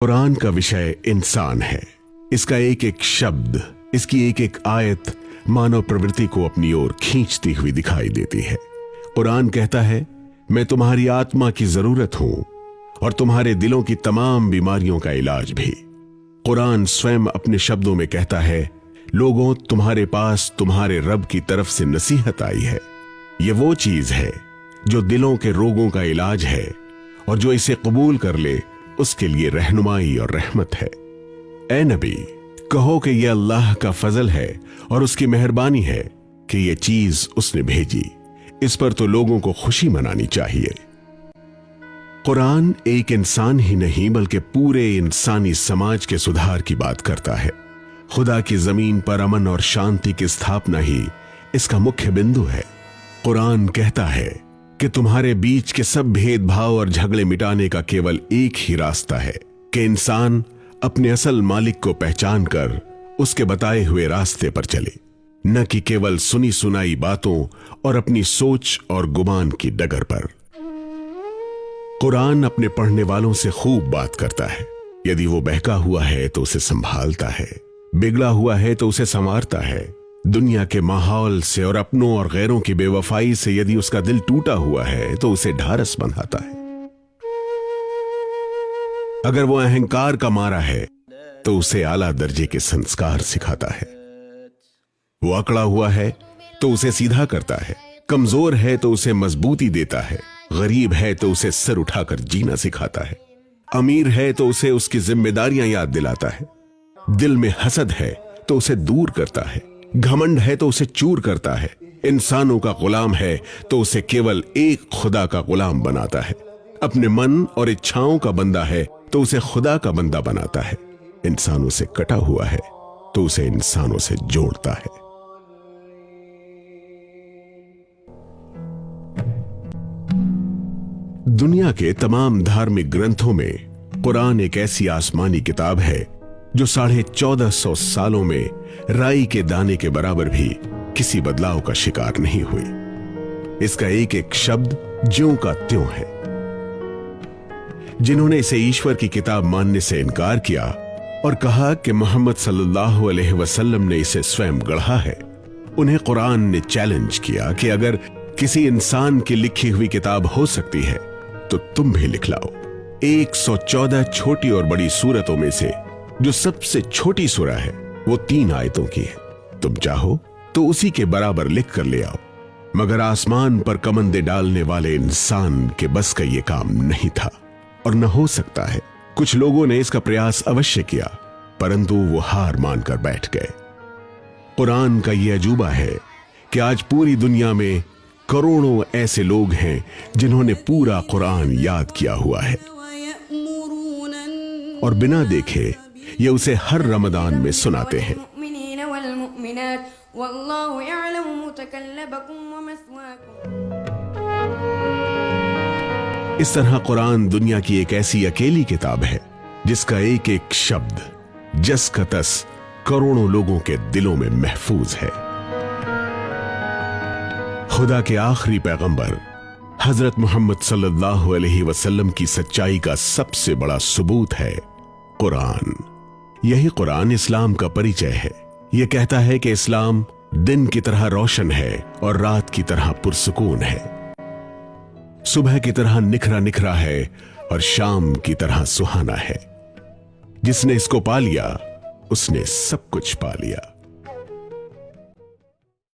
कुरान का विषय इंसान है। इसका एक एक शब्द, इसकी एक एक आयत मानव प्रवृत्ति को अपनी ओर खींचती हुई दिखाई देती है। कुरान कहता है, मैं तुम्हारी आत्मा की जरूरत हूं और तुम्हारे दिलों की तमाम बीमारियों का इलाज भी। कुरान स्वयं अपने शब्दों में कहता है, लोगों, तुम्हारे पास तुम्हारे रब की तरफ से नसीहत आई है। यह वो चीज है जो दिलों के रोगों का इलाज है और जो इसे कबूल कर ले उसके लिए रहनुमाई और रहमत है। ए नबी, कहो कि यह अल्लाह का फजल है और उसकी मेहरबानी है कि यह चीज उसने भेजी। इस पर तो लोगों को खुशी मनानी चाहिए। कुरान एक इंसान ही नहीं बल्कि पूरे इंसानी समाज के सुधार की बात करता है। खुदा की जमीन पर अमन और शांति की स्थापना ही इसका मुख्य बिंदु है। कुरान कहता है कि तुम्हारे बीच के सब भेदभाव और झगड़े मिटाने का केवल एक ही रास्ता है कि इंसान अपने असल मालिक को पहचान कर उसके बताए हुए रास्ते पर चले, न कि केवल सुनी सुनाई बातों और अपनी सोच और गुमान की डगर पर। कुरान अपने पढ़ने वालों से खूब बात करता है। यदि वो बहका हुआ है तो उसे संभालता है, बिगड़ा हुआ है तो उसे संवारता है। दुनिया के माहौल से और अपनों और गैरों की बेवफाई से यदि उसका दिल टूटा हुआ है तो उसे ढारस बंधाता है। अगर वो अहंकार का मारा है तो उसे आला दर्जे के संस्कार सिखाता है। वो अकड़ा हुआ है तो उसे सीधा करता है। कमजोर है तो उसे मजबूती देता है। गरीब है तो उसे सर उठाकर जीना सिखाता है। अमीर है तो उसे उसकी जिम्मेदारियां याद दिलाता है। दिल में हसद है तो उसे दूर करता है। घमंड है तो उसे चूर करता है। इंसानों का गुलाम है तो उसे केवल एक खुदा का गुलाम बनाता है। अपने मन और इच्छाओं का बंदा है तो उसे खुदा का बंदा बनाता है। इंसानों से कटा हुआ है तो उसे इंसानों से जोड़ता है। दुनिया के तमाम धार्मिक ग्रंथों में कुरान एक ऐसी आसमानी किताब है जो 1450 सालों में राई के दाने के बराबर भी किसी बदलाव का शिकार नहीं हुई। इसका एक एक शब्द ज्यों का त्यों है। जिन्होंने इसे ईश्वर की किताब मानने से इनकार किया और कहा कि मोहम्मद सल्लल्लाहु अलैहि वसल्लम ने इसे स्वयं गढ़ा है, उन्हें कुरान ने चैलेंज किया कि अगर किसी इंसान की लिखी हुई किताब हो सकती है तो तुम भी लिख लाओ। 114 छोटी और बड़ी सूरतों में से जो सबसे छोटी सूरा है वो 3 आयतों की है। तुम चाहो तो उसी के बराबर लिख कर ले आओ, मगर आसमान पर कमंदे डालने वाले इंसान के बस का ये काम नहीं था और न हो सकता है। कुछ लोगों ने इसका प्रयास अवश्य किया, परंतु वो हार मानकर बैठ गए। कुरान का ये अजूबा है कि आज पूरी दुनिया में करोड़ों ऐसे लोग हैं जिन्होंने पूरा कुरान याद किया हुआ है और बिना देखे ये उसे हर रमजान में सुनाते हैं। इस तरह कुरान दुनिया की एक ऐसी अकेली किताब है जिसका एक एक शब्द जस का तस करोड़ों लोगों के दिलों में महफूज है। खुदा के आखिरी पैगंबर हजरत मोहम्मद सल्लल्लाहु अलैहि वसल्लम की सच्चाई का सबसे बड़ा सबूत है कुरान। यही कुरान इस्लाम का परिचय है। यह कहता है कि इस्लाम दिन की तरह रोशन है और रात की तरह पुरसुकून है, सुबह की तरह निखरा निखरा है और शाम की तरह सुहाना है। जिसने इसको पा लिया उसने सब कुछ पा लिया।